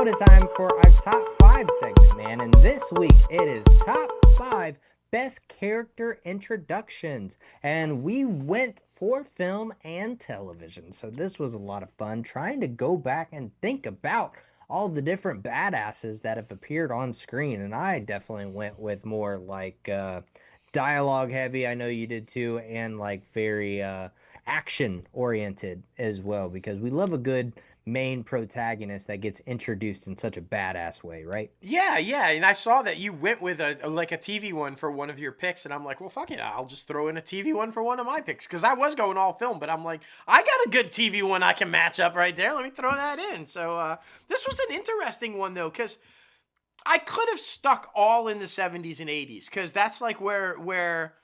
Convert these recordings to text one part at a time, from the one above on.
it is time for our top 5 segment, man. And this week it is top 5 best character introductions. And we went for film and television. So this was a lot of fun trying to go back and think about all the different badasses that have appeared on screen. And I definitely went with more like dialogue heavy. I know you did too, and like very action oriented as well, because we love a good main protagonist that gets introduced in such a badass way, right? Yeah, and I saw that you went with a TV one for one of your picks, and I'm like, well, fuck it, I'll just throw in a TV one for one of my picks, because I was going all film, but I'm like, I got a good TV one I can match up right there. Let me throw that in. So this was an interesting one though, because I could have stuck all in the 70s and 80s, because that's like where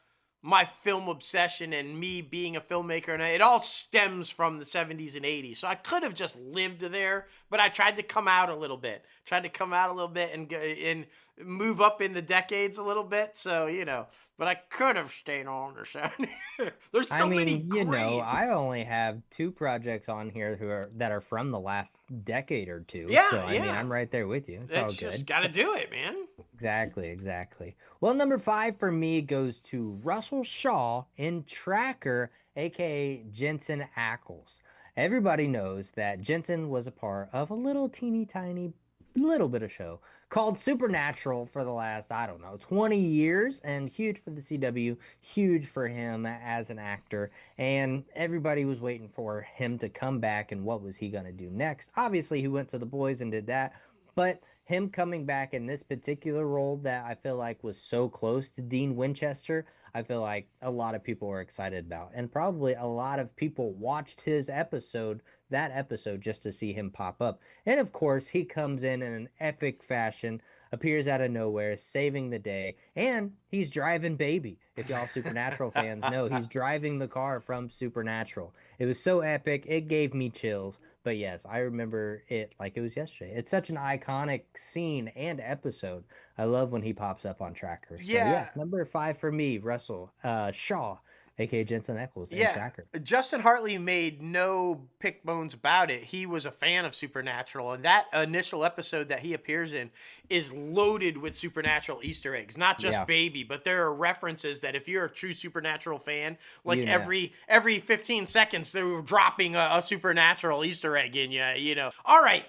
my film obsession and me being a filmmaker, and it all stems from the 70s and 80s. So I could have just lived there, but I tried to come out a little bit. And move up in the decades a little bit. So, but I could have stayed on the 70s. There's so many great. I only have 2 projects on here that are from the last decade or two. Yeah, so I'm right there with you. It's all good. Just got to do it, man. Exactly. Well, number 5 for me goes to Russell Shaw in Tracker, aka Jensen Ackles. Everybody knows that Jensen was a part of a little teeny tiny little bit of show called Supernatural for the last, 20 years, and huge for the CW, huge for him as an actor, and everybody was waiting for him to come back, and what was he going to do next? Obviously, he went to The Boys and did that, but him coming back in this particular role that I feel like was so close to Dean Winchester, I feel like a lot of people were excited about. And probably a lot of people watched that episode, just to see him pop up. And of course, he comes in an epic fashion, appears out of nowhere, saving the day, and he's driving Baby. If y'all Supernatural fans know, he's driving the car from Supernatural. It was so epic, it gave me chills. But yes, I remember it like it was yesterday. It's such an iconic scene and episode. I love when he pops up on Tracker. So yeah, number 5 for me, Russell Shaw, aka Jensen Ackles in Tracker. Justin Hartley made no pick bones about it. He was a fan of Supernatural, and that initial episode that he appears in is loaded with Supernatural Easter eggs. Not just Baby, but there are references that if you're a true Supernatural fan, like every 15 seconds they're dropping a Supernatural Easter egg in you. All right,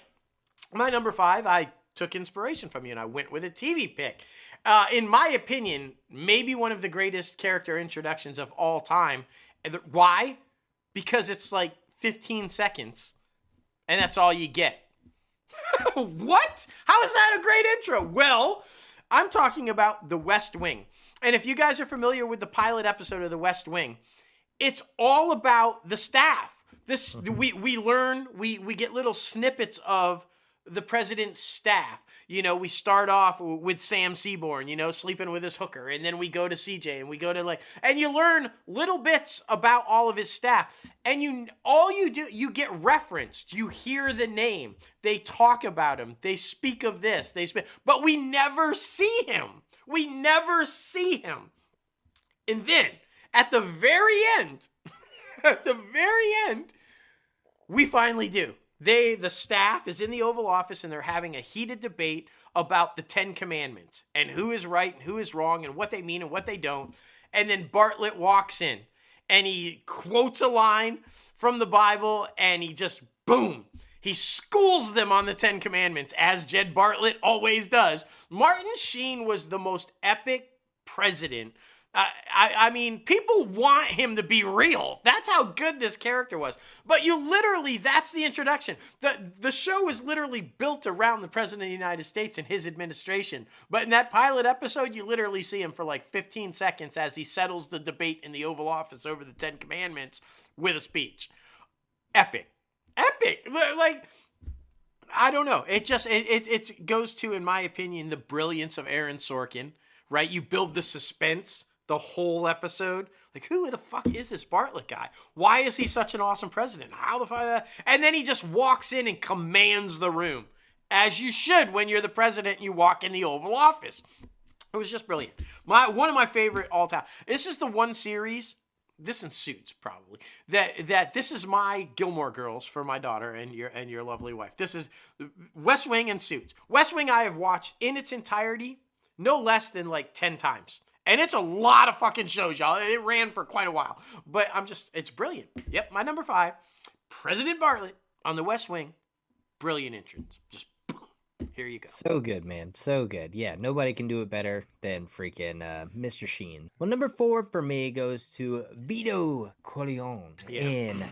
my number 5, I took inspiration from you, and I went with a TV pick. In my opinion, maybe one of the greatest character introductions of all time. Why? Because it's like 15 seconds, and that's all you get. What? How is that a great intro? Well, I'm talking about The West Wing. And if you guys are familiar with the pilot episode of The West Wing, it's all about the staff. We learn, we get little snippets of the president's staff. We start off with Sam Seaborn, sleeping with his hooker, and then we go to CJ, and we go to and you learn little bits about all of his staff, and you get referenced, you hear the name, they talk about him, they speak of this, but we never see him. And then at the very end, we finally do. The staff is in the Oval Office, and they're having a heated debate about the 10 Commandments and who is right and who is wrong and what they mean and what they don't. And then Bartlett walks in, and he quotes a line from the Bible, and he just, boom, he schools them on the 10 Commandments, as Jed Bartlett always does. Martin Sheen was the most epic president. I mean, people want him to be real. That's how good this character was. But that's the introduction. The show is literally built around the President of the United States and his administration. But in that pilot episode, you literally see him for like 15 seconds as he settles the debate in the Oval Office over the 10 Commandments with a speech. Epic. Like, I don't know. It goes to, in my opinion, the brilliance of Aaron Sorkin, right? You build the suspense the whole episode. Like, who the fuck is this Bartlett guy? Why is he such an awesome president? How the fuck? And then he just walks in and commands the room, as you should when you're the president and you walk in the Oval Office. It was just brilliant. One of my favorite all time. This is the one series this in Suits probably, that this is my Gilmore Girls for my daughter and your lovely wife. This is West Wing and Suits. West Wing I have watched in its entirety no less than like 10 times. And it's a lot of fucking shows, y'all. It ran for quite a while. But it's brilliant. Yep, my number 5, President Bartlett on the West Wing. Brilliant entrance. Just boom, here you go. So good, man. So good. Yeah, nobody can do it better than freaking Mr. Sheen. Well, number 4 for me goes to Vito Corleone in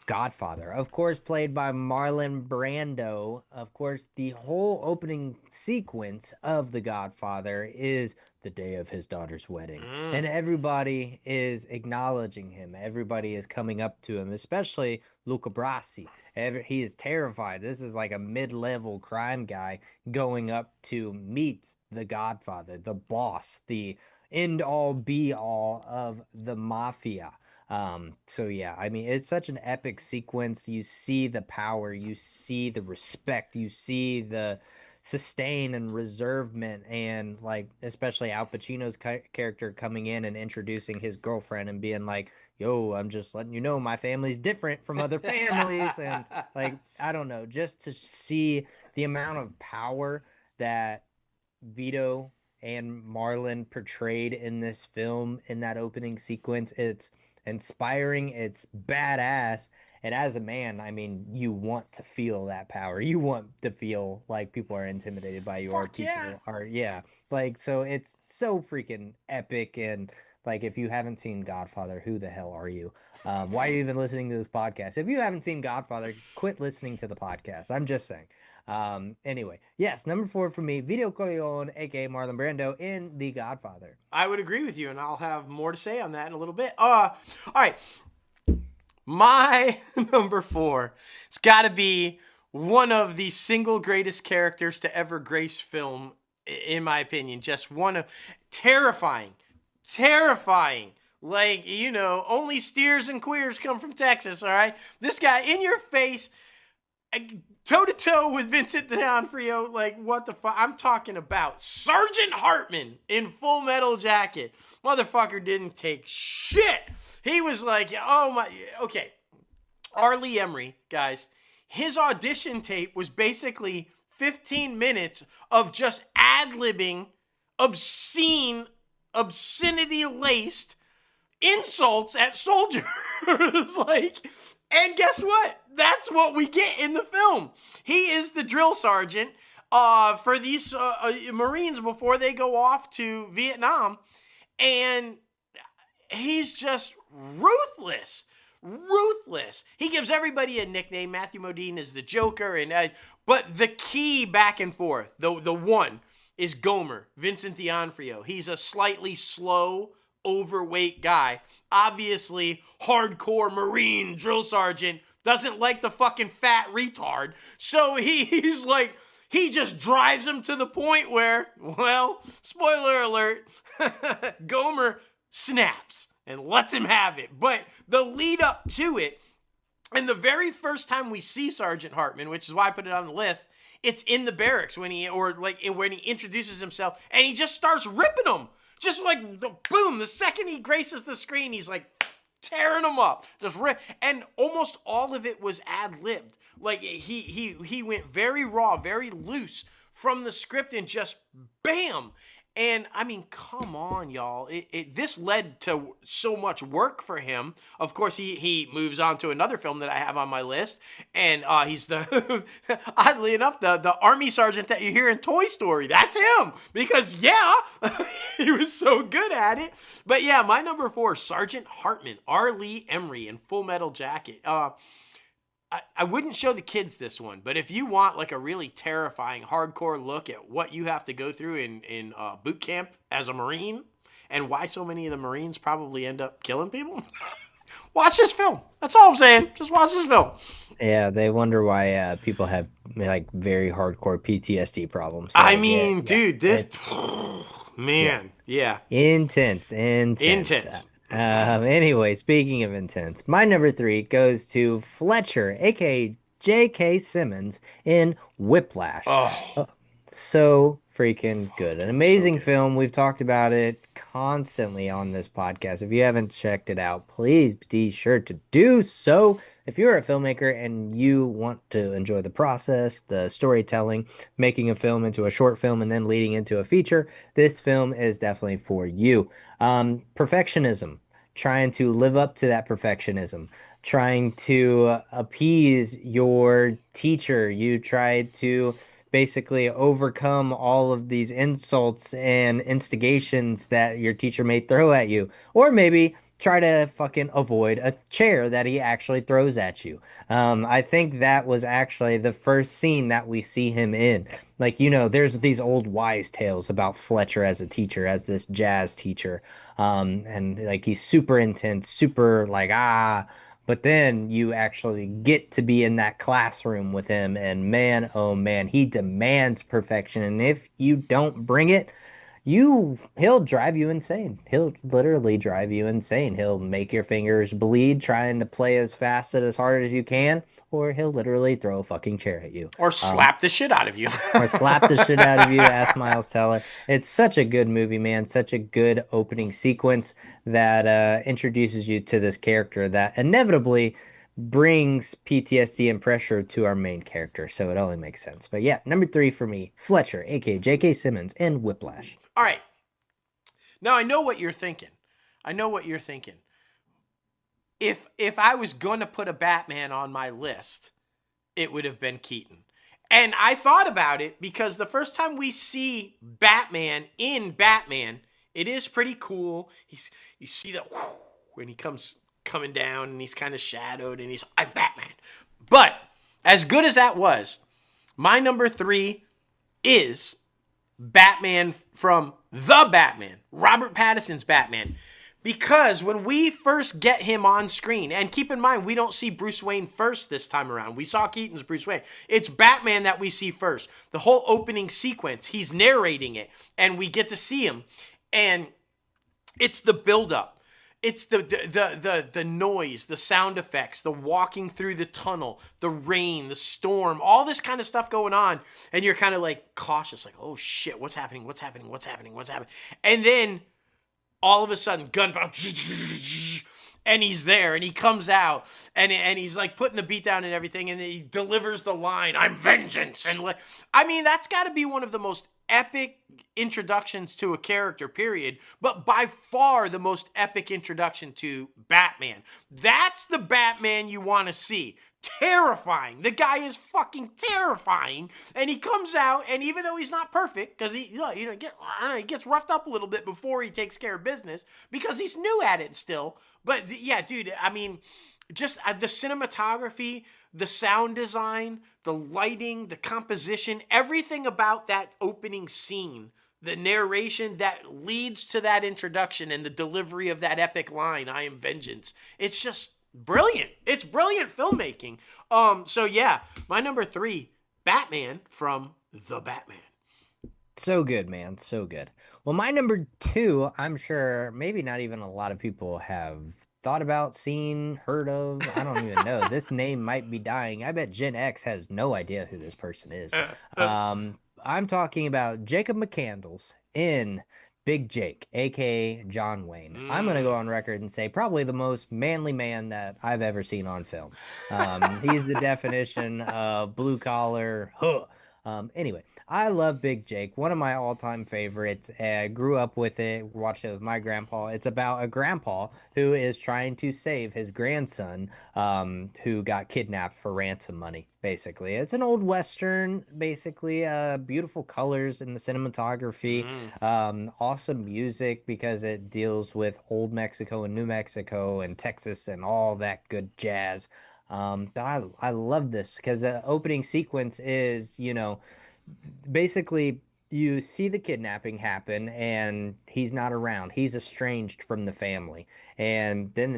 Godfather. Of course, played by Marlon Brando. Of course, the whole opening sequence of The Godfather is the day of his daughter's wedding. And everybody is acknowledging him. Everybody is coming up to him, especially Luca Brasi. He is terrified. This is like a mid-level crime guy going up to meet the Godfather, the boss, the end-all be-all of the mafia. So yeah, I mean, it's such an epic sequence. You see the power, you see the respect, you see the sustain and reservement, and like especially Al Pacino's character coming in and introducing his girlfriend and being like, yo, I'm just letting you know my family's different from other families. And like, I don't know, just to see the amount of power that Vito and Marlon portrayed in this film in that opening sequence, it's inspiring, it's badass. And as a man, I mean, you want to feel that power. You want to feel like people are intimidated by you, or people are, yeah. Like, so it's so freaking epic. And like, if you haven't seen Godfather, who the hell are you? Why are you even listening to this podcast? If you haven't seen Godfather, quit listening to the podcast. I'm just saying. Anyway, yes, number 4 for me, Vito Corleone, aka Marlon Brando in The Godfather. I would agree with you, and I'll have more to say on that in a little bit. All right. My number 4, it's got to be one of the single greatest characters to ever grace film, in my opinion. Just one of terrifying. Like, you know, only steers and queers come from Texas, all right? This guy in your face, toe-to-toe with Vincent D'Onofrio, like, what the fuck? I'm talking about Sergeant Hartman in Full Metal Jacket. Motherfucker didn't take shit. He was like, oh my, okay. R. Lee Ermey, guys, his audition tape was basically 15 minutes of just ad-libbing obscenity-laced insults at soldiers. Like, and guess what? That's what we get in the film. He is the drill sergeant for these Marines before they go off to Vietnam. And he's just ruthless. He gives everybody a nickname. Matthew Modine is the Joker. But the key back and forth, the one, is Gomer, Vincent D'Onofrio. He's a slightly slow, overweight guy. Obviously, hardcore Marine drill sergeant, doesn't like the fucking fat retard. So he's like, he just drives him to the point where, well, spoiler alert, Gomer snaps and lets him have it. But the lead up to it, and the very first time we see Sergeant Hartman, which is why I put it on the list, it's in the barracks when he introduces himself, and he just starts ripping them. Just like, boom, the second he graces the screen, he's like tearing them up. Just rip. And almost all of it was ad-libbed. Like, he went very raw, very loose from the script and just bam. And, I mean, come on, y'all. This led to so much work for him. Of course, he moves on to another film that I have on my list. And he's the, oddly enough, the army sergeant that you hear in Toy Story. That's him. Because, yeah, he was so good at it. But, yeah, my number 4, Sergeant Hartman, R. Lee Ermey in Full Metal Jacket. I wouldn't show the kids this one, but if you want like a really terrifying, hardcore look at what you have to go through in boot camp as a Marine and why so many of the Marines probably end up killing people, watch this film. That's all I'm saying. Just watch this film. Yeah, they wonder why people have like very hardcore PTSD problems. So, I mean, dude, this man, yeah. Intense. Anyway, speaking of intense, my number 3 goes to Fletcher, aka J.K. Simmons in Whiplash. Oh. So freaking good. An So amazing good. film. We've talked about it constantly on this podcast. If you haven't checked it out, please be sure to do so. If you're a filmmaker and you want to enjoy the process, the storytelling, making a film into a short film and then leading into a feature, this film is definitely for you. Perfectionism, trying to live up to that perfectionism, trying to appease your teacher. You try to basically overcome all of these insults and instigations that your teacher may throw at you, or maybe try to fucking avoid a chair that he actually throws at you. I think that was actually the first scene that we see him in. Like, there's these old wise tales about Fletcher as a teacher, as this jazz teacher. And like he's super intense, super like, but then you actually get to be in that classroom with him, and man, oh man, he demands perfection. And if you don't bring it, he'll drive you insane. He'll literally drive you insane. He'll make your fingers bleed trying to play as fast and as hard as you can, or he'll literally throw a fucking chair at you. Or Um, slap the shit out of you. or slap the shit out of you, ask Miles Teller. It's such a good movie, man. Such a good opening sequence that introduces you to this character that inevitably brings PTSD and pressure to our main character. So it only makes sense. But yeah, number three for me, Fletcher, aka J.K. Simmons, and Whiplash. All right. Now I know what you're thinking. I know what you're thinking. If I was going to put a Batman on my list, it would have been Keaton. And I thought about it because the first time we see Batman in Batman, it is pretty cool. You see that when he comes coming down and he's kind of shadowed and I'm Batman. But as good as that was, my number three is Batman from The Batman, Robert Pattinson's Batman. Because when we first get him on screen, and keep in mind, we don't see Bruce Wayne first this time around. We saw Keaton's Bruce Wayne. It's Batman that we see first. The whole opening sequence, he's narrating it, and we get to see him. And it's the buildup. It's the noise, the sound effects, the walking through the tunnel, the rain, the storm, all this kind of stuff going on. And you're kind of like cautious, like, oh shit, what's happening? What's happening? What's happening? What's happening? And then all of a sudden, gunfire, and he's there, and he comes out, and he's like putting the beat down and everything, and he delivers the line, "I'm vengeance," and I mean, that's got to be one of the most epic introductions to a character, period, but by far the most epic introduction to Batman. That's the Batman you want to see. Terrifying. The guy is fucking terrifying, and he comes out, and even though he's not perfect, because he gets roughed up a little bit before he takes care of business, because he's new at it still. But yeah, dude, I mean, just the cinematography, the sound design, the lighting, the composition, everything about that opening scene, the narration that leads to that introduction and the delivery of that epic line, "I am vengeance." It's just brilliant. It's brilliant filmmaking. So yeah, my number three, Batman from The Batman. So good, man. So good. Well, my number two, I'm sure maybe not even a lot of people have thought about, seen, heard of. I don't even know. This name might be dying. I bet Gen X has no idea who this person is. I'm talking about Jacob McCandles in Big Jake, aka John Wayne. I'm going to go on record and say probably the most manly man that I've ever seen on film. He's the definition of blue collar, huh. Anyway, I love Big Jake, one of my all-time favorites. I grew up with it, watched it with my grandpa. It's about a grandpa who is trying to save his grandson, who got kidnapped for ransom money, basically. It's an old Western, basically, beautiful colors in the cinematography, awesome music because it deals with old Mexico and New Mexico and Texas and all that good jazz. But I love this because the opening sequence is, basically you see the kidnapping happen and he's not around. He's estranged from the family. And then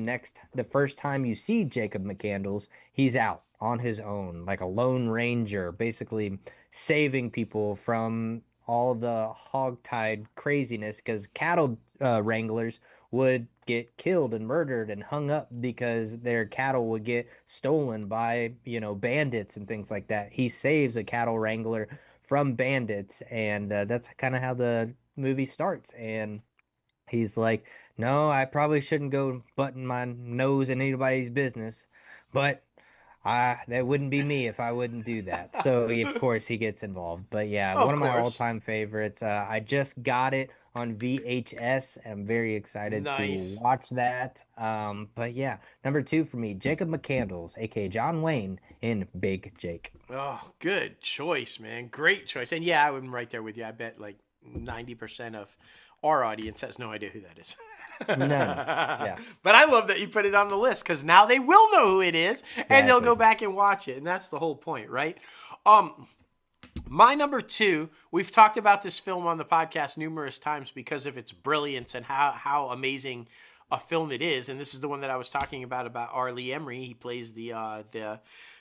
the first time you see Jacob McCandles, he's out on his own, like a lone ranger, basically saving people from all the hogtied craziness because cattle wranglers would get killed and murdered and hung up because their cattle would get stolen by, bandits and things like that. He saves a cattle wrangler from bandits, and that's kind of how the movie starts. And he's like, "No, I probably shouldn't go butting my nose in anybody's business, but that wouldn't be me if I wouldn't do that." So of course he gets involved. But yeah, one Of of my course. all-time favorites. I just got it on VHS. I'm very excited to Nice. watch that. But yeah, number two for me, Jacob McCandles, aka John Wayne in Big Jake. Oh, good choice, man. Great choice. And yeah, I'm right there with you. I bet like 90% of our audience has no idea who that is. None. Yeah, But I love that you put it on the list because now they will know who it is and they'll go exactly. back and watch it. And that's the whole point, right? Um, my number two, we've talked about this film on the podcast numerous times because of its brilliance and how amazing a film it is. And this is the one that I was talking about R. Lee Emery. He plays the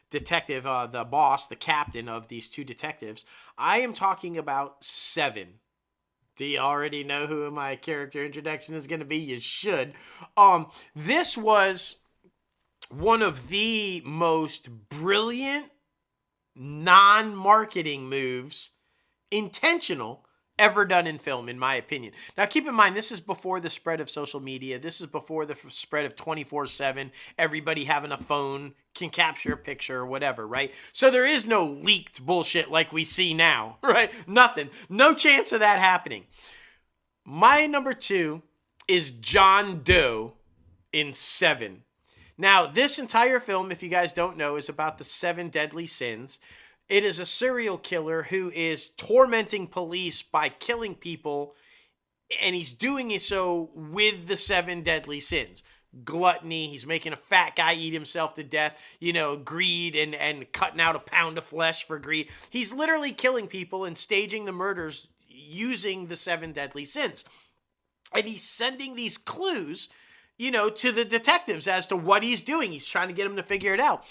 detective, the boss, the captain of these two detectives. I am talking about Seven. Do you already know who my character introduction is going to be? You should. This was one of the most brilliant non-marketing moves, intentional, ever done in film, in my opinion. Now, keep in mind, this is before the spread of social media. This is before the spread of 24/7. Everybody having a phone can capture a picture or whatever, right? So there is no leaked bullshit like we see now, right? Nothing. No chance of that happening. My number two is John Doe in Seven. Now, this entire film, if you guys don't know, is about the seven deadly sins. It is a serial killer who is tormenting police by killing people, and he's doing it so with the seven deadly sins. Gluttony, he's making a fat guy eat himself to death, greed and cutting out a pound of flesh for greed. He's literally killing people and staging the murders using the seven deadly sins. And he's sending these clues to the detectives as to what he's doing. He's trying to get them to figure it out.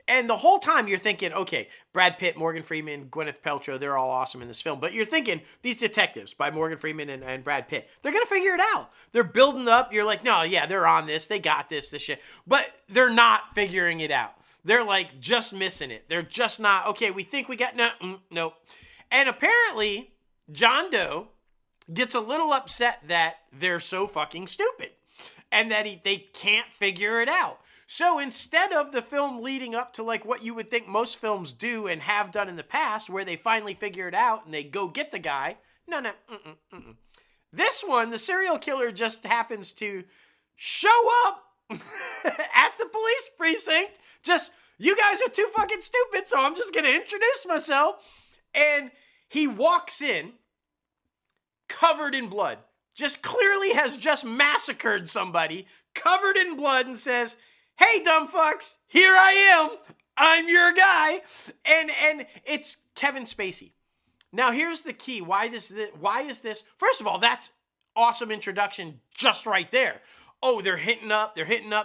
And the whole time you're thinking, okay, Brad Pitt, Morgan Freeman, Gwyneth Paltrow, they're all awesome in this film. But you're thinking, these detectives by Morgan Freeman and Brad Pitt, they're going to figure it out. They're building up. You're like, no, yeah, they're on this. They got this shit. But they're not figuring it out. They're like just missing it. They're just not, okay, we think we got, no. And apparently, John Doe gets a little upset that they're so fucking stupid and that they can't figure it out. So instead of the film leading up to like what you would think most films do and have done in the past, where they finally figure it out and they go get the guy, no. This one, the serial killer just happens to show up at the police precinct. Just, you guys are too fucking stupid, so I'm just going to introduce myself. And he walks in covered in blood, just clearly has just massacred somebody, covered in blood, and says, "Hey, dumb fucks, here I am. I'm your guy." And it's Kevin Spacey. Now, here's the key. Why is this? First of all, that's awesome introduction just right there. Oh, they're hitting up.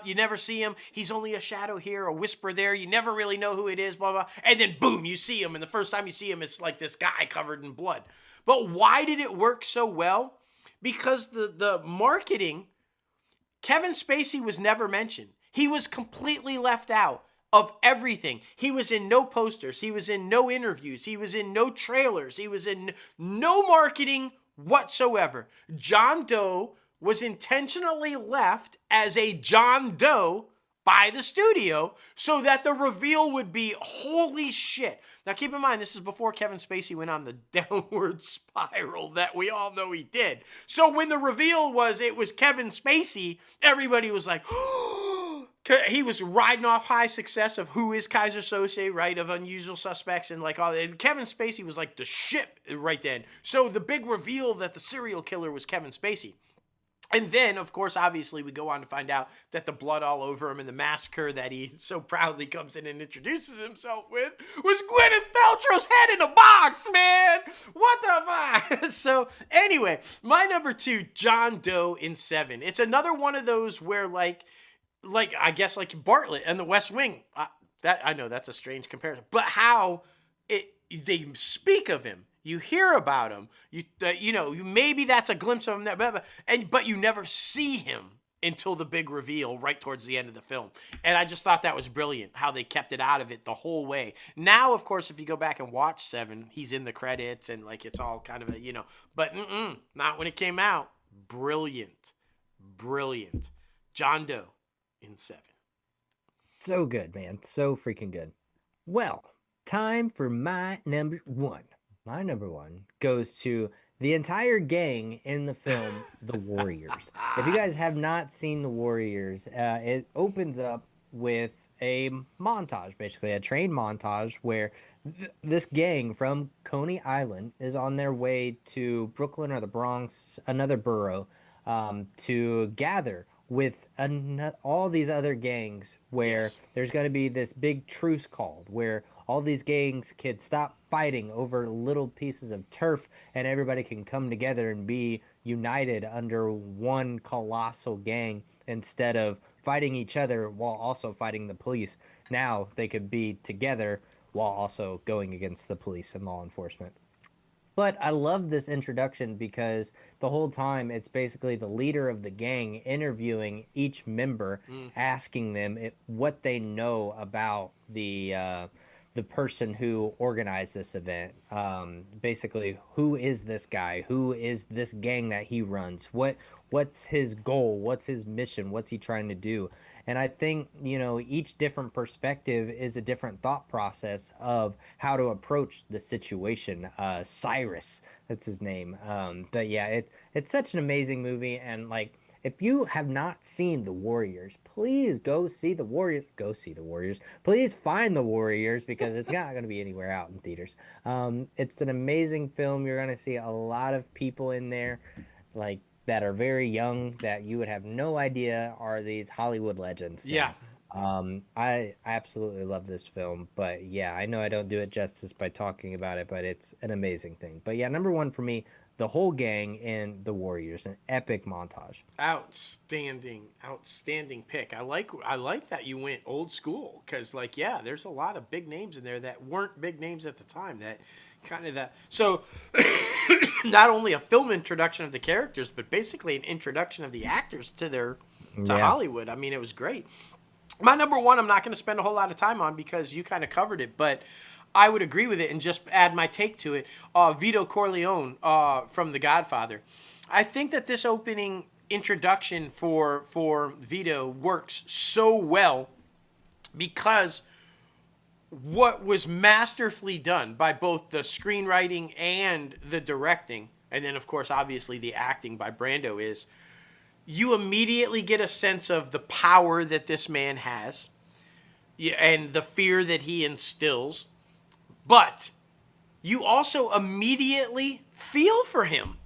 You never see him. He's only a shadow here, a whisper there. You never really know who it is, blah, blah. And then boom, you see him. And the first time you see him, it's like this guy covered in blood. But why did it work so well? Because the marketing, Kevin Spacey was never mentioned. He was completely left out of everything. He was in no posters. He was in no interviews. He was in no trailers. He was in no marketing whatsoever. John Doe was intentionally left as a John Doe by the studio so that the reveal would be holy shit. Now keep in mind, this is before Kevin Spacey went on the downward spiral that we all know he did. So when the reveal was it was Kevin Spacey, everybody was like, he was riding off high success of Who is Kaiser Sose, right? Of Unusual Suspects and like all that. Kevin Spacey was like the shit right then. So the big reveal that the serial killer was Kevin Spacey. And then, of course, obviously, we go on to find out that the blood all over him and the massacre that he so proudly comes in and introduces himself with was Gwyneth Paltrow's head in a box, man! What the fuck? So, anyway, my number two, John Doe in Seven. It's another one of those where, like I guess, like Bartlett and the West Wing. That I know that's a strange comparison, but how they speak of him. You hear about him. Maybe that's a glimpse of him, but you never see him until the big reveal right towards the end of the film. And I just thought that was brilliant how they kept it out of it the whole way. Now, of course, if you go back and watch 7, he's in the credits and like it's all kind of a, but not when it came out. Brilliant. Brilliant. John Doe in 7. So good, man. So freaking good. Well, time for my number 1. My number 1 goes to the entire gang in the film, The Warriors. If you guys have not seen The Warriors, it opens up with a montage, basically a train montage where this gang from Coney Island is on their way to Brooklyn or the Bronx, another borough, to gather with all these other gangs where Yes. there's going to be this big truce called where all these gangs could stop fighting over little pieces of turf and everybody can come together and be united under one colossal gang instead of fighting each other while also fighting the police. Now they could be together while also going against the police and law enforcement. But I love this introduction because the whole time it's basically the leader of the gang interviewing each member, asking them what they know about the person who organized this event. Basically, who is this guy? Who is this gang that he runs? What's his goal? What's his mission? What's he trying to do? And I think, each different perspective is a different thought process of how to approach the situation. Cyrus, that's his name. But yeah, it's such an amazing movie. And like, if you have not seen The Warriors, please go see The Warriors. Go see The Warriors. Please find The Warriors because it's not going to be anywhere out in theaters. It's an amazing film. You're going to see a lot of people in there, like that are very young that you would have no idea are these Hollywood legends Yeah. now. I absolutely love this film, but yeah, I know I don't do it justice by talking about it, but it's an amazing thing. But yeah, number 1 for me, the whole gang in The Warriors, an epic montage. Outstanding pick. I like that you went old school because like yeah, there's a lot of big names in there that weren't big names at the time. That kind of that. So not only a film introduction of the characters, but basically an introduction of the actors to Yeah. Hollywood. I mean, it was great. My number 1, I'm not going to spend a whole lot of time on because you kind of covered it, but I would agree with it and just add my take to it. Vito Corleone from The Godfather. I think that this opening introduction for Vito works so well because what was masterfully done by both the screenwriting and the directing, and then of course obviously the acting by Brando, is you immediately get a sense of the power that this man has and the fear that he instills, but you also immediately feel for him.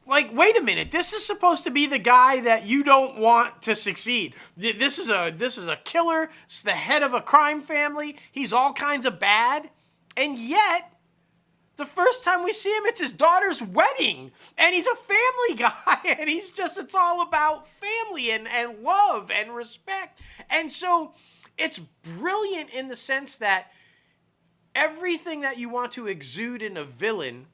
Like, wait a minute, this is supposed to be the guy that you don't want to succeed. This is a killer. It's the head of a crime family. He's all kinds of bad. And yet, the first time we see him, it's his daughter's wedding. And he's a family guy. And it's all about family and love and respect. And so it's brilliant in the sense that everything that you want to exude in a villain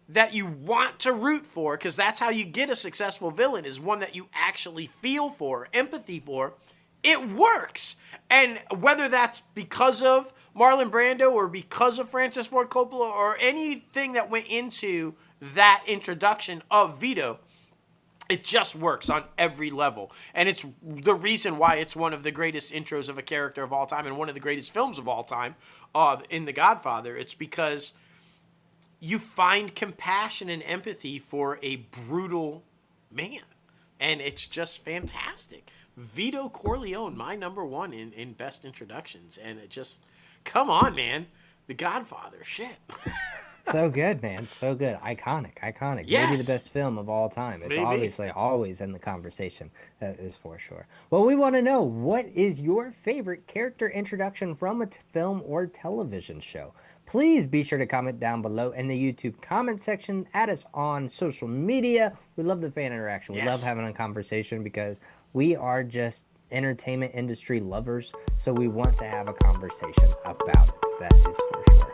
that you want to root for, because that's how you get a successful villain, is one that you actually feel for, empathy for, it works. And whether that's because of Marlon Brando or because of Francis Ford Coppola or anything that went into that introduction of Vito, it just works on every level. And it's the reason why it's one of the greatest intros of a character of all time and one of the greatest films of all time in The Godfather. It's because you find compassion and empathy for a brutal man. And it's just fantastic. Vito Corleone, my number 1 in best introductions. And it just, come on, man. The Godfather, shit. So good, man. So good. Iconic. Yes. Maybe the best film of all time. It's Maybe. obviously always in the conversation. That is for sure. Well, we want to know, what is your favorite character introduction from a film or television show? Please be sure to comment down below in the YouTube comment section. Add us on social media. We love the fan interaction. We Yes. love having a conversation because we are just entertainment industry lovers. So we want to have a conversation about it. That is for sure.